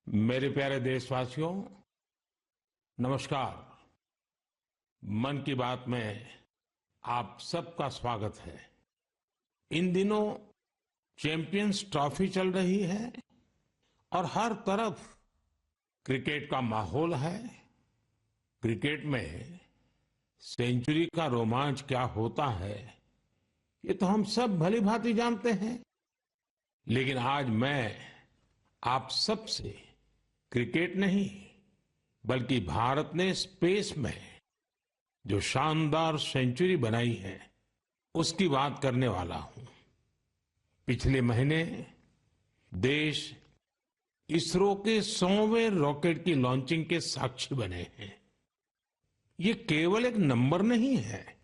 मेरे प्यारे देशवासियों, नमस्कार। मन की बात में आप सबका स्वागत है। इन दिनों चैंपियंस ट्रॉफी चल रही है और हर तरफ क्रिकेट का माहौल है। क्रिकेट में सेंचुरी का रोमांच क्या होता है, ये तो हम सब भली भांति जानते हैं। लेकिन आज मैं आप सबसे क्रिकेट नहीं, बल्कि भारत ने स्पेस में जो शानदार सेंचुरी बनाई है, उसकी बात करने वाला हूं। पिछले महीने देश इसरो के 100वें रॉकेट की लॉन्चिंग के साक्षी बने हैं। ये केवल एक नंबर नहीं है,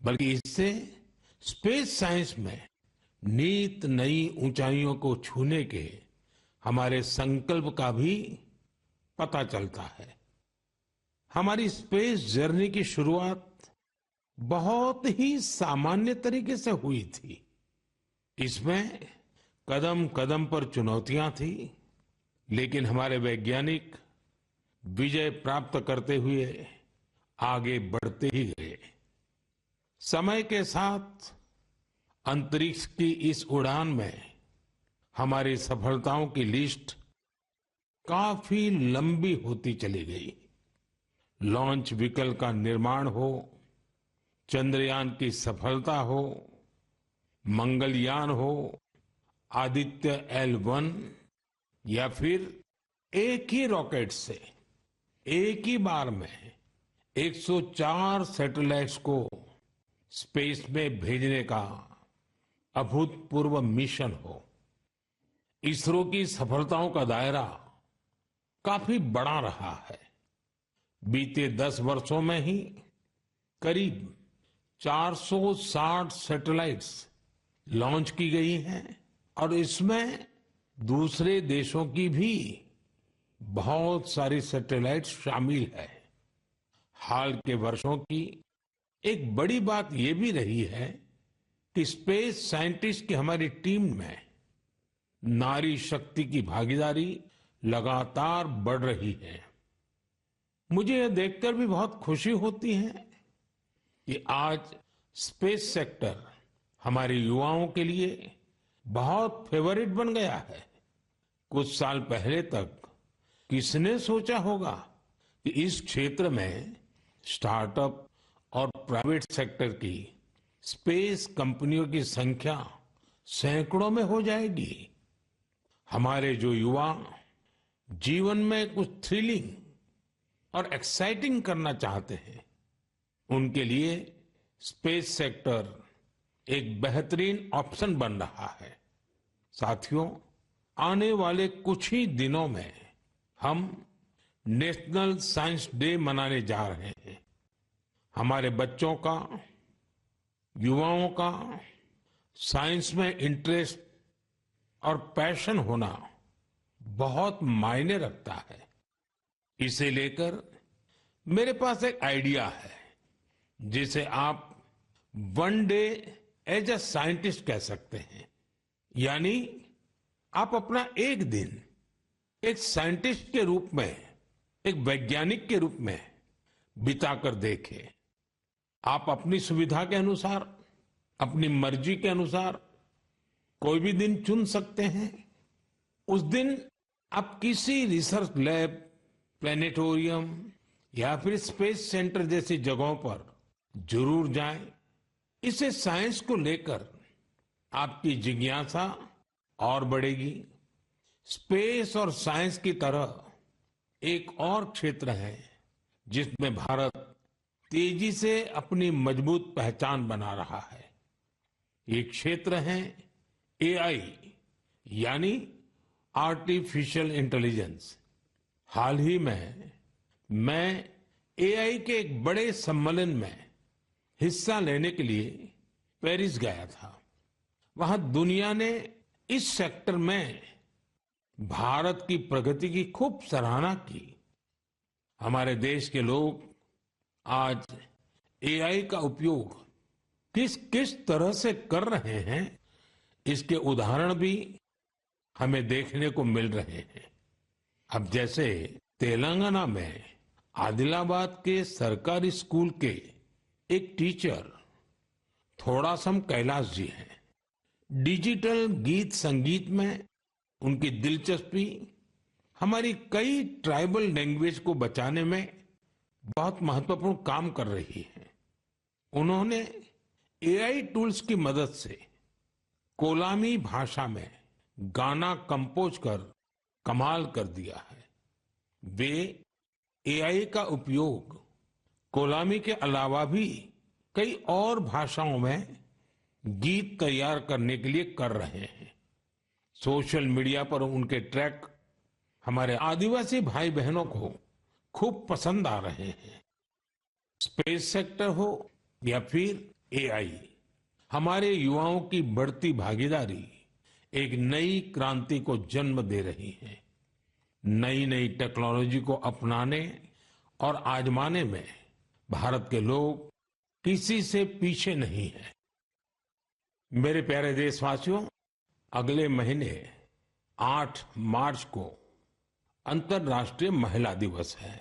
बल्कि इससे स्पेस साइंस में नित नई ऊंचाइयों को छूने के हमारे संकल्प का भी पता चलता है। हमारी स्पेस जर्नी की शुरुआत बहुत ही सामान्य तरीके से हुई थी। इसमें कदम कदम पर चुनौतियां थी, लेकिन हमारे वैज्ञानिक विजय प्राप्त करते हुए आगे बढ़ते ही गए। समय के साथ अंतरिक्ष की इस उड़ान में हमारी सफलताओं की लिस्ट काफी लंबी होती चली गई। लॉन्च व्हीकल का निर्माण हो, चंद्रयान की सफलता हो, मंगलयान हो, आदित्य L1 या फिर एक ही रॉकेट से एक ही बार में 104 सैटेलाइट्स को स्पेस में भेजने का अभूतपूर्व मिशन हो। इसरो की सफलताओं का दायरा काफी बड़ा रहा है। बीते 10 वर्षों में ही करीब 460 सैटेलाइट्स लॉन्च की गई हैं और इसमें दूसरे देशों की भी बहुत सारी सैटेलाइट्स शामिल है। हाल के वर्षों की एक बड़ी बात ये भी रही है कि स्पेस साइंटिस्ट की हमारी टीम में नारी शक्ति की भागीदारी लगातार बढ़ रही है। मुझे यह देखकर भी बहुत खुशी होती है कि आज स्पेस सेक्टर हमारे युवाओं के लिए बहुत फेवरेट बन गया है। कुछ साल पहले तक किसने सोचा होगा कि इस क्षेत्र में स्टार्टअप और प्राइवेट सेक्टर की स्पेस कंपनियों की संख्या सैकड़ों में हो जाएगी। हमारे जो युवा जीवन में कुछ थ्रिलिंग और एक्साइटिंग करना चाहते हैं, उनके लिए स्पेस सेक्टर एक बेहतरीन ऑप्शन बन रहा है। साथियों, आने वाले कुछ ही दिनों में हम नेशनल साइंस डे मनाने जा रहे हैं। हमारे बच्चों का, युवाओं का साइंस में इंटरेस्ट और पैशन होना बहुत मायने रखता है। इसे लेकर मेरे पास एक आइडिया है, जिसे आप one day as a scientist कह सकते हैं। यानी आप अपना एक दिन एक साइंटिस्ट के रूप में, एक वैज्ञानिक के रूप में बिताकर देखें। आप अपनी सुविधा के अनुसार, अपनी मर्जी के अनुसार कोई भी दिन चुन सकते हैं। उस दिन आप किसी रिसर्च लैब, प्लेनेटोरियम या फिर स्पेस सेंटर जैसी जगहों पर जरूर जाएं। इससे साइंस को लेकर आपकी जिज्ञासा और बढ़ेगी। स्पेस और साइंस की तरह एक और क्षेत्र है जिसमें भारत तेजी से अपनी मजबूत पहचान बना रहा है। ये क्षेत्र है AI, यानी आर्टिफिशियल इंटेलिजेंस। हाल ही में मैं AI के एक बड़े सम्मेलन में हिस्सा लेने के लिए पेरिस गया था। वहां दुनिया ने इस सेक्टर में भारत की प्रगति की खूब सराहना की। हमारे देश के लोग आज AI का उपयोग किस किस तरह से कर रहे हैं, इसके उदाहरण भी हमें देखने को मिल रहे हैं। अब जैसे तेलंगाना में आदिलाबाद के सरकारी स्कूल के एक टीचर थोड़ासम कैलाश जी हैं। डिजिटल गीत संगीत में उनकी दिलचस्पी हमारी कई ट्राइबल लैंग्वेज को बचाने में बहुत महत्वपूर्ण काम कर रही है। उन्होंने एआई टूल्स की मदद से कोलामी भाषा में गाना कंपोज कर कमाल कर दिया है। वे एआई का उपयोग कोलामी के अलावा भी कई और भाषाओं में गीत तैयार करने के लिए कर रहे हैं। सोशल मीडिया पर उनके ट्रैक हमारे आदिवासी भाई बहनों को खूब पसंद आ रहे हैं। स्पेस सेक्टर हो या फिर एआई, हमारे युवाओं की बढ़ती भागीदारी एक नई क्रांति को जन्म दे रही है। नई नई टेक्नोलॉजी को अपनाने और आजमाने में भारत के लोग किसी से पीछे नहीं हैं। मेरे प्यारे देशवासियों, अगले महीने 8 मार्च को अंतर्राष्ट्रीय महिला दिवस है।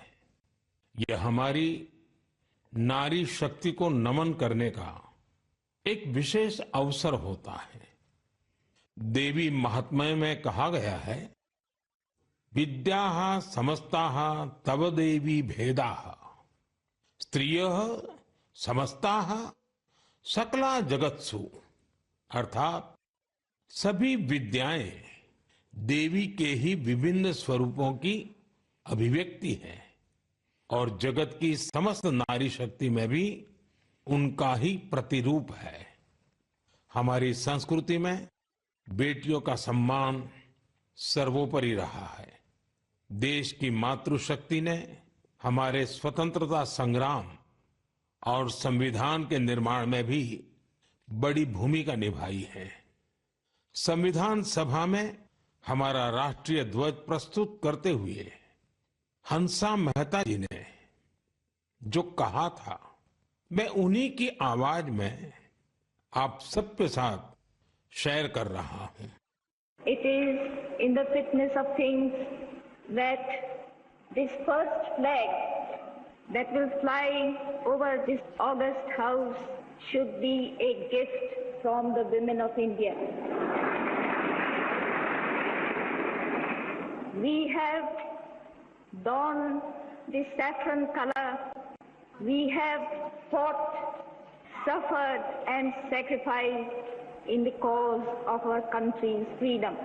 यह हमारी नारी शक्ति को नमन करने का एक विशेष अवसर होता है। देवी महात्म्य में कहा गया है, विद्याः समस्ताः तव देवी भेदाः स्त्रियः समस्ताः सकला जगत्सु, अर्थात सभी विद्याएं देवी के ही विभिन्न स्वरूपों की अभिव्यक्ति है और जगत की समस्त नारी शक्ति में भी उनका ही प्रतिरूप है। हमारी संस्कृति में बेटियों का सम्मान सर्वोपरि रहा है। देश की मातृशक्ति ने हमारे स्वतंत्रता संग्राम और संविधान के निर्माण में भी बड़ी भूमिका निभाई है। संविधान सभा में हमारा राष्ट्रीय ध्वज प्रस्तुत करते हुए हंसा मेहता जी ने जो कहा था, मैं उन्हीं की आवाज में आप सबके साथ शेयर कर रहा हूं। It is in the fitness of things that this first flag that will fly over this august house should be a gift from the women of India. We have donned the saffron color. We have fought, suffered and sacrificed in the cause of our country's freedom.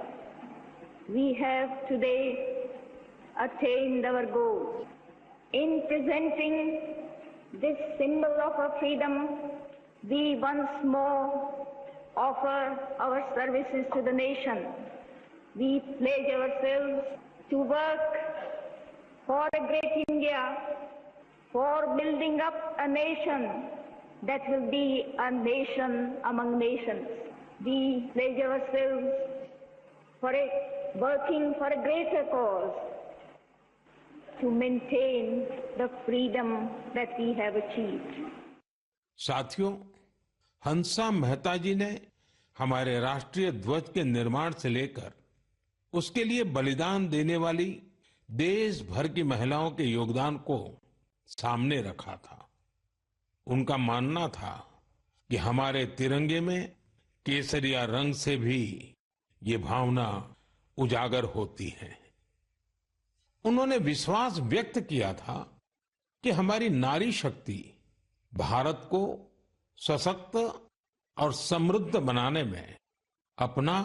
We have today attained our goal. In presenting this symbol of our freedom, we once more offer our services to the nation. We pledge ourselves to work for a great India, for building up a nation that will be a nation among nations. We pledge ourselves for working for a greater cause to maintain the freedom that we have achieved. साथियों, हंसा मेहता जी ने हमारे राष्ट्रीय ध्वज के निर्माण से लेकर उसके लिए बलिदान देने वाली देश भर की महिलाओं के योगदान को सामने रखा था। उनका मानना था कि हमारे तिरंगे में केसरिया रंग से भी ये भावना उजागर होती है। उन्होंने विश्वास व्यक्त किया था कि हमारी नारी शक्ति भारत को सशक्त और समृद्ध बनाने में अपना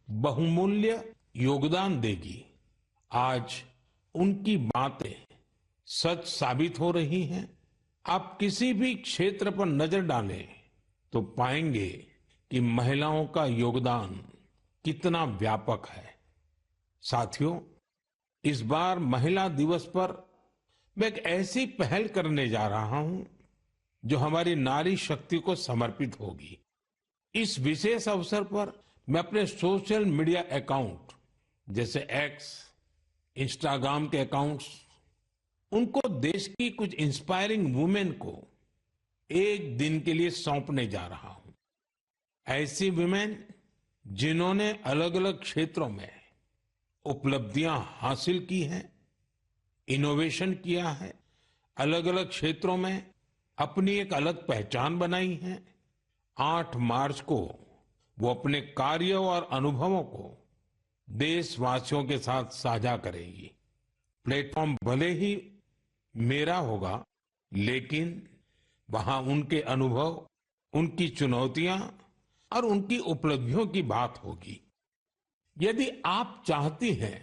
बहुमूल्य योगदान देगी। आज उनकी बातें सच साबित हो रही हैं। आप किसी भी क्षेत्र पर नजर डालें तो पाएंगे कि महिलाओं का योगदान कितना व्यापक है। साथियों, इस बार महिला दिवस पर मैं एक ऐसी पहल करने जा रहा हूं जो हमारी नारी शक्ति को समर्पित होगी। इस विशेष अवसर पर मैं अपने सोशल मीडिया अकाउंट जैसे एक्स, इंस्टाग्राम के अकाउंट्स, उनको देश की कुछ इंस्पायरिंग वुमेन को एक दिन के लिए सौंपने जा रहा हूं। ऐसी वुमेन जिन्होंने अलग अलग क्षेत्रों में उपलब्धियां हासिल की हैं इनोवेशन किया है, अलग अलग क्षेत्रों में अपनी एक अलग पहचान बनाई है। 8 मार्च को वो अपने कार्य और अनुभवों को देशवासियों के साथ साझा करेंगी। प्लेटफॉर्म भले ही मेरा होगा, लेकिन वहां उनके अनुभव, उनकी चुनौतियां और उनकी उपलब्धियों की बात होगी। यदि आप चाहती हैं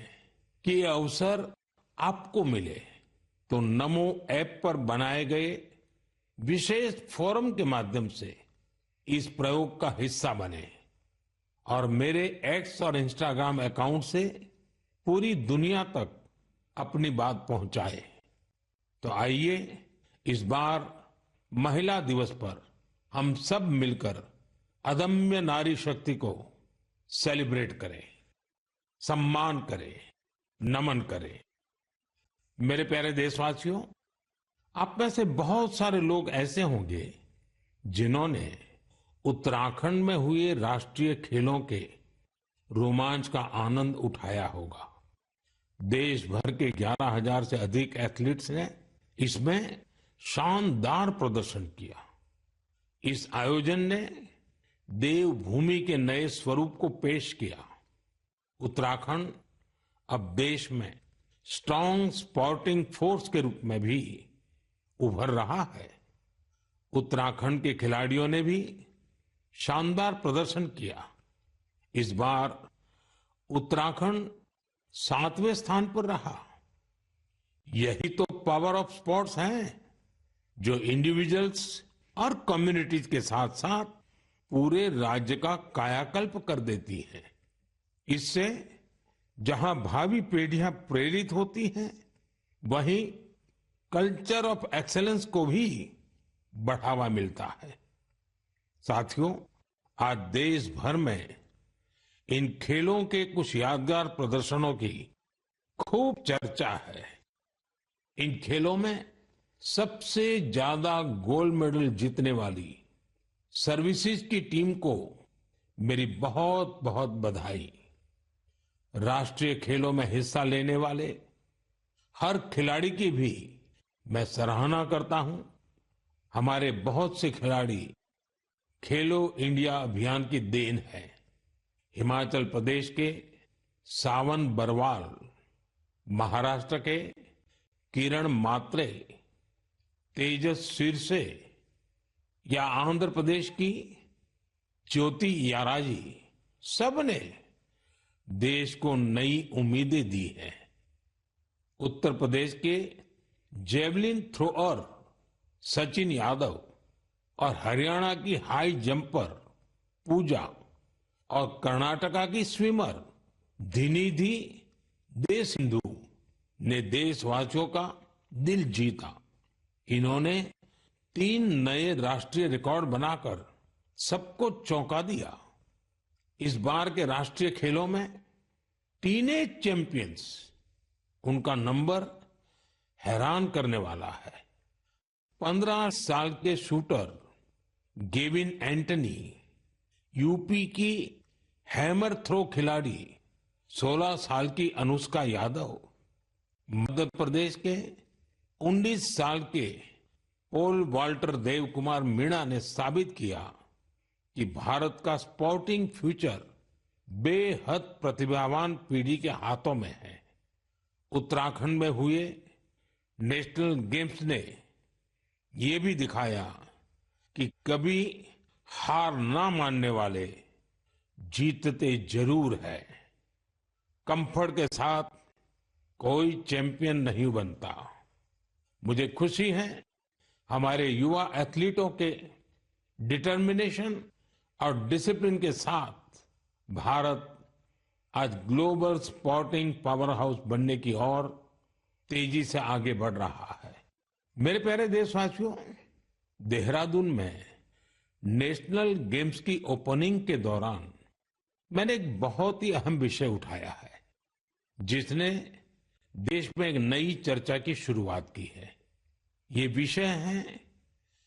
कि ये अवसर आपको मिले, तो नमो ऐप पर बनाए गए विशेष फोरम के माध्यम से इस प्रयोग का हिस्सा बने और मेरे एक्स और इंस्टाग्राम अकाउंट से पूरी दुनिया तक अपनी बात पहुंचाए। तो आइए इस बार महिला दिवस पर हम सब मिलकर अदम्य नारी शक्ति को सेलिब्रेट करें, सम्मान करें, नमन करें। मेरे प्यारे देशवासियों, आप में से बहुत सारे लोग ऐसे होंगे जिन्होंने उत्तराखंड में हुए राष्ट्रीय खेलों के रोमांच का आनंद उठाया होगा। देश भर के 11,000 से अधिक एथलीट्स ने इसमें शानदार प्रदर्शन किया। इस आयोजन ने देवभूमि के नए स्वरूप को पेश किया। उत्तराखंड अब देश में स्ट्रांग स्पोर्टिंग फोर्स के रूप में भी उभर रहा है। उत्तराखंड के खिलाड़ियों ने भी शानदार प्रदर्शन किया। इस बार उत्तराखंड 7वें स्थान पर रहा। यही तो पावर ऑफ स्पोर्ट्स है, जो इंडिविजुअल्स और कम्युनिटीज के साथ साथ पूरे राज्य का कायाकल्प कर देती है। इससे जहां भावी पीढ़ियां प्रेरित होती हैं, वहीं कल्चर ऑफ एक्सेलेंस को भी बढ़ावा मिलता है। साथियों, आज देश भर में इन खेलों के कुछ यादगार प्रदर्शनों की खूब चर्चा है। इन खेलों में सबसे ज्यादा गोल्ड मेडल जीतने वाली सर्विसेज की टीम को मेरी बहुत बहुत बधाई। राष्ट्रीय खेलों में हिस्सा लेने वाले हर खिलाड़ी की भी मैं सराहना करता हूं। हमारे बहुत से खिलाड़ी खेलो इंडिया अभियान की देन है। हिमाचल प्रदेश के सावन बरवाल, महाराष्ट्र के किरण मात्रे, तेजस सिरसे या आंध्र प्रदेश की ज्योति याराजी, सबने देश को नई उम्मीदें दी हैं। उत्तर प्रदेश के जेवलिन थ्रोअर सचिन यादव और हरियाणा की हाई जंपर पूजा और कर्नाटका की स्विमर धिनिधि दे सिंधु ने देशवासियों का दिल जीता। इन्होंने 3 नए राष्ट्रीय रिकॉर्ड बनाकर सबको चौंका दिया। इस बार के राष्ट्रीय खेलों में टीनेज चैंपियंस, उनका नंबर हैरान करने वाला है। 15 साल के शूटर गेविन एंटनी, यूपी की हैमर थ्रो खिलाड़ी 16 साल की अनुष्का यादव, मध्य प्रदेश के 19 साल के पोल वाल्टर देव कुमार मीणा ने साबित किया कि भारत का स्पोर्टिंग फ्यूचर बेहद प्रतिभावान पीढ़ी के हाथों में है। उत्तराखंड में हुए नेशनल गेम्स ने ये भी दिखाया कि कभी हार ना मानने वाले जीतते जरूर है। कंफर्ट के साथ कोई चैंपियन नहीं बनता। मुझे खुशी है हमारे युवा एथलीटों के डिटर्मिनेशन और डिसिप्लिन के साथ भारत आज ग्लोबल स्पोर्टिंग पावर हाउस बनने की ओर तेजी से आगे बढ़ रहा है। मेरे प्यारे देशवासियों, देहरादून में नेशनल गेम्स की ओपनिंग के दौरान मैंने एक बहुत ही अहम विषय उठाया है, जिसने देश में एक नई चर्चा की शुरुआत की है। ये विषय है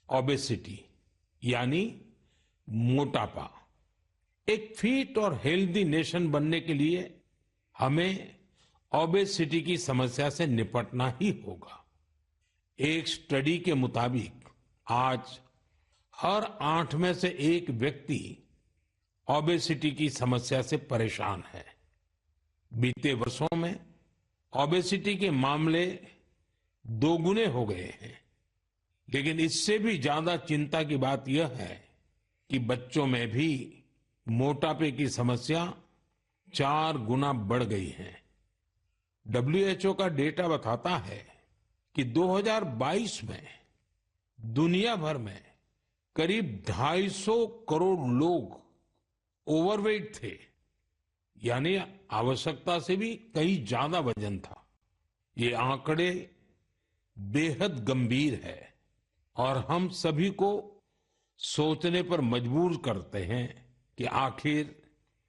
ओबेसिटी, यानी मोटापा। एक फिट और हेल्दी नेशन बनने के लिए हमें ओबेसिटी की समस्या से निपटना ही होगा। एक स्टडी के मुताबिक आज हर 8 में से 1 व्यक्ति ओबेसिटी की समस्या से परेशान है। बीते वर्षों में ओबेसिटी के मामले दोगुने हो गए हैं, लेकिन इससे भी ज्यादा चिंता की बात यह है कि बच्चों में भी मोटापे की समस्या 4 गुना बढ़ गई है। WHO का डेटा बताता है कि 2022 में दुनिया भर में करीब 250 करोड़ लोग ओवरवेट थे, यानी आवश्यकता से भी कहीं ज्यादा वजन था। ये आंकड़े बेहद गंभीर है और हम सभी को सोचने पर मजबूर करते हैं कि आखिर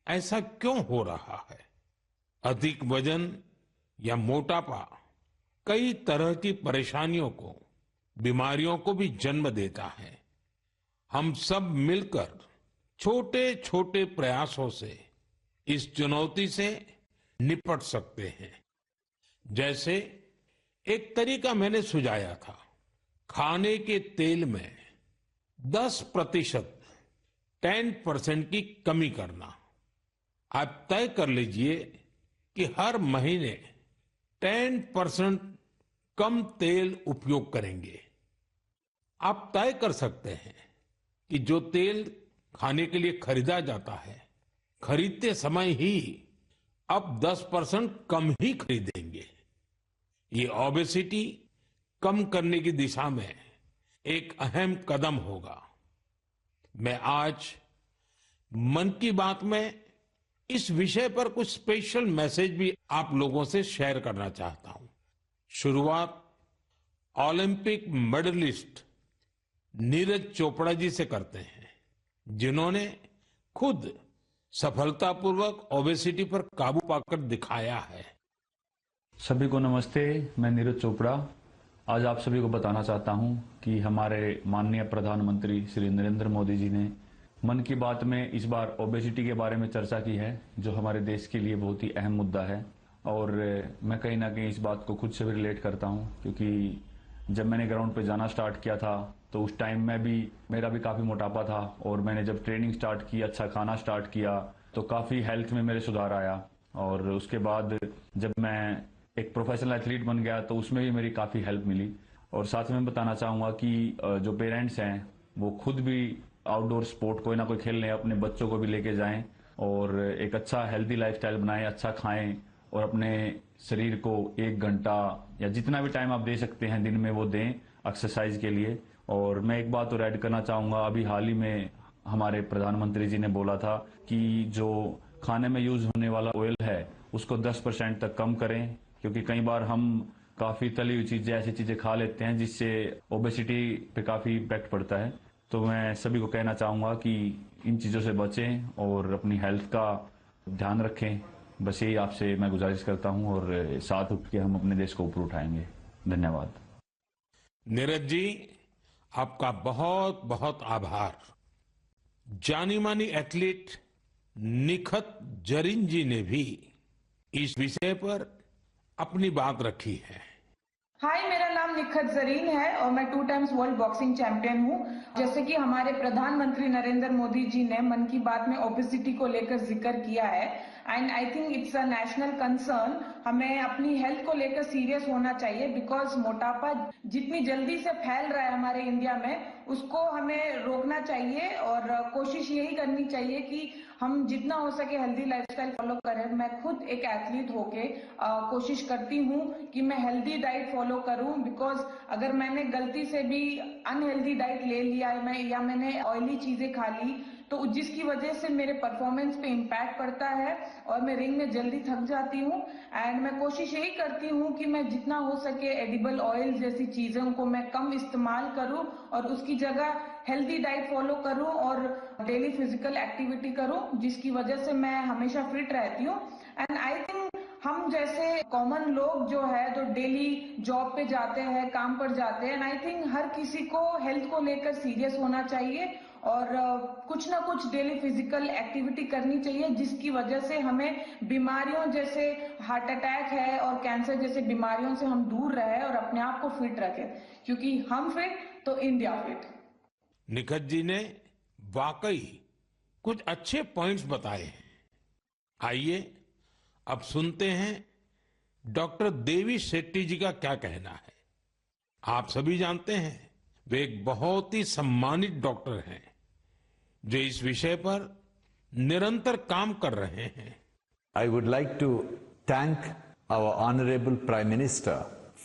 ऐसा क्यों हो रहा है। अधिक वजन या मोटापा कई तरह की परेशानियों को, बीमारियों को भी जन्म देता है। हम सब मिलकर छोटे छोटे प्रयासों से इस चुनौती से निपट सकते हैं। जैसे एक तरीका मैंने सुझाया था, खाने के तेल में 10% 10% की कमी करना। आप तय कर लीजिए कि हर महीने 10% कम तेल उपयोग करेंगे। आप तय कर सकते हैं कि जो तेल खाने के लिए खरीदा जाता है, खरीदते समय ही अब 10% कम ही खरीदेंगे। ये ओबेसिटी कम करने की दिशा में एक अहम कदम होगा। मैं आज मन की बात में इस विषय पर कुछ स्पेशल मैसेज भी आप लोगों से शेयर करना चाहता हूं। शुरुआत ओलंपिक मेडलिस्ट नीरज चोपड़ा जी से करते हैं, जिन्होंने खुद सफलतापूर्वक ओबेसिटी पर काबू पाकर दिखाया है। सभी को नमस्ते, मैं नीरज चोपड़ा आज आप सभी को बताना चाहता हूं कि हमारे माननीय प्रधानमंत्री श्री नरेंद्र मोदी जी ने मन की बात में इस बार ओबेसिटी के बारे में चर्चा की है, जो हमारे देश के लिए बहुत ही अहम मुद्दा है। और मैं कहीं ना कहीं इस बात को खुद से भी रिलेट करता हूं, क्योंकि जब मैंने ग्राउंड पे जाना स्टार्ट किया था तो उस टाइम में भी मेरा भी काफ़ी मोटापा था, और मैंने जब ट्रेनिंग स्टार्ट की, अच्छा खाना स्टार्ट किया, तो काफ़ी हेल्थ में मेरे सुधार आया। और उसके बाद जब मैं एक प्रोफेशनल एथलीट बन गया तो उसमें भी मेरी काफ़ी हेल्प मिली। और साथ में बताना चाहूँगा कि जो पेरेंट्स हैं वो खुद भी आउटडोर स्पोर्ट कोई ना कोई खेल लें, अपने बच्चों को भी लेके जाएं और एक अच्छा हेल्दी लाइफस्टाइल बनाएं, अच्छा खाएं और अपने शरीर को 1 घंटा या जितना भी टाइम आप दे सकते हैं दिन में वो दें एक्सरसाइज के लिए। और मैं एक बात और ऐड करना चाहूँगा, अभी हाल ही में हमारे प्रधानमंत्री जी ने बोला था कि जो खाने में यूज होने वाला ऑयल है उसको 10% तक कम करें, क्योंकि कई बार हम काफ़ी तली हुई चीज़ें, ऐसी चीज़ें खा लेते हैं जिससे ओबेसिटी पे काफ़ी इम्पैक्ट पड़ता है। तो मैं सभी को कहना चाहूँगा कि इन चीज़ों से बचें और अपनी हेल्थ का ध्यान रखें। बस यही आपसे मैं गुजारिश करता हूँ और साथ उठ के हम अपने देश को ऊपर उठाएंगे। धन्यवाद। नीरज जी, आपका बहुत बहुत आभार। जानी मानी एथलीट निखत जरीन जी ने भी इस विषय पर अपनी बात रखी है। हाय, मेरा नाम निखत जरीन है और मैं 2 टाइम्स वर्ल्ड बॉक्सिंग चैंपियन हूँ। जैसे कि हमारे प्रधानमंत्री नरेंद्र मोदी जी ने मन की बात में ओबेसिटी को लेकर जिक्र किया है, and I think it's a national concern. हमें अपनी हेल्थ को लेकर सीरियस होना चाहिए, बिकॉज मोटापा जितनी जल्दी से फैल रहा है हमारे इंडिया में, उसको हमें रोकना चाहिए और कोशिश यही करनी चाहिए कि हम जितना हो सके हेल्दी लाइफस्टाइल फॉलो करें। मैं खुद एक एथलीट होके कोशिश करती हूँ कि मैं हेल्दी डाइट फॉलो करूँ, बिकॉज अगर मैंने गलती से भी अनहेल्दी डाइट ले लिया है या मैंने ऑयली चीजें खा ली, तो जिसकी वजह से मेरे परफॉर्मेंस पे इम्पैक्ट पड़ता है और मैं रिंग में जल्दी थक जाती हूँ। एंड मैं कोशिश यही करती हूँ कि मैं जितना हो सके एडिबल ऑयल जैसी चीजों को मैं कम इस्तेमाल करूँ और उसकी जगह हेल्दी डाइट फॉलो करूँ और डेली फिजिकल एक्टिविटी करूँ, जिसकी वजह से मैं हमेशा फिट रहती हूँ। एंड आई थिंक हम जैसे कॉमन लोग जो है तो डेली जॉब पे जाते हैं, काम पर जाते हैं, एंड आई थिंक हर किसी को हेल्थ को लेकर सीरियस होना चाहिए और कुछ ना कुछ डेली फिजिकल एक्टिविटी करनी चाहिए, जिसकी वजह से हमें बीमारियों जैसे हार्ट अटैक है और कैंसर जैसे बीमारियों से हम दूर रहे और अपने आप को फिट रखें, क्योंकि हम फिट तो इंडिया फिट। निखत जी ने वाकई कुछ अच्छे पॉइंट्स बताए हैं। आइए अब सुनते हैं डॉक्टर देवी शेट्टी जी का क्या कहना है। आप सभी जानते हैं वे एक बहुत ही सम्मानित डॉक्टर हैं जो इस विषय पर निरंतर काम कर रहे हैं। I would like to thank our Honorable Prime Minister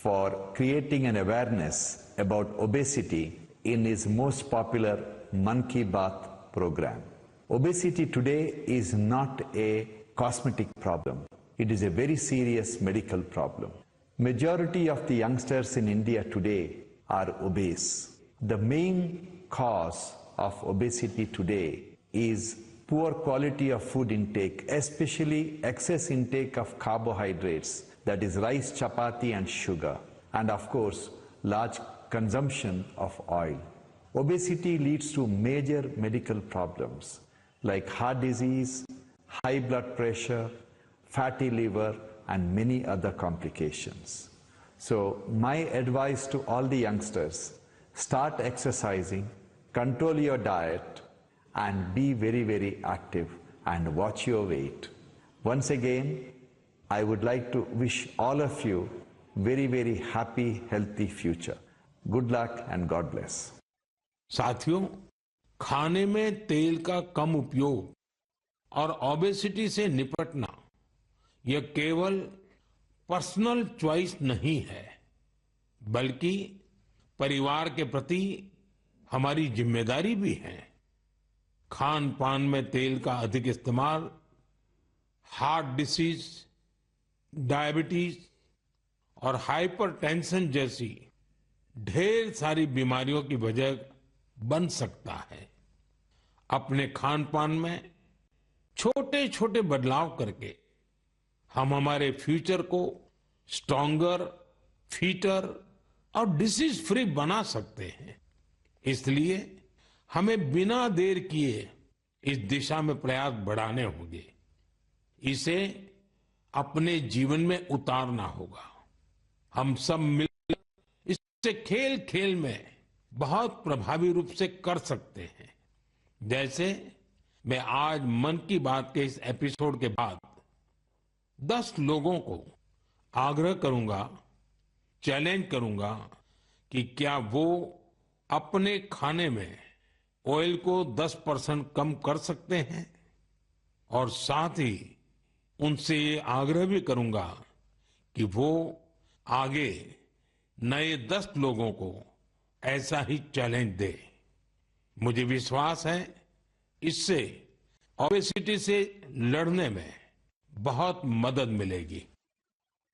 for creating an awareness about obesity in his most popular Mann Ki Baat program. Obesity today is not a cosmetic problem. It is a very serious medical problem. Majority of the youngsters in India today are obese. The main cause of obesity today is poor quality of food intake, especially excess intake of carbohydrates, that is rice, chapati and sugar, and of course large consumption of oil. Obesity leads to major medical problems like heart disease, high blood pressure, fatty liver and many other complications. So my advice to all the youngsters, start exercising, control your diet and be very, very active and watch your weight. Once again, I would like to wish all of you very, very happy, healthy future. Good luck and God bless. साथियों, खाने में तेल का कम उपयोग और obesity से निपटना यह केवल पर्सनल चॉइस नहीं है, बल्कि परिवार के प्रति हमारी जिम्मेदारी भी है। खान पान में तेल का अधिक इस्तेमाल हार्ट डिसीज, डायबिटीज और हाइपरटेंशन जैसी ढेर सारी बीमारियों की वजह बन सकता है। अपने खान पान में छोटे छोटे बदलाव करके हम हमारे फ्यूचर को स्ट्रॉन्गर, फिटर और डिसीज फ्री बना सकते हैं। इसलिए हमें बिना देर किए इस दिशा में प्रयास बढ़ाने होंगे। इसे अपने जीवन में उतारना होगा। हम सब मिलकर इसे खेल खेल में बहुत प्रभावी रूप से कर सकते हैं। जैसे मैं आज मन की बात के इस एपिसोड के बाद 10 लोगों को आग्रह करूंगा, चैलेंज करूंगा कि क्या वो अपने खाने में ऑयल को 10% कम कर सकते हैं, और साथ ही उनसे ये आग्रह भी करूंगा कि वो आगे नए 10 लोगों को ऐसा ही चैलेंज दे। मुझे विश्वास है इससे ओबेसिटी से लड़ने में बहुत मदद मिलेगी।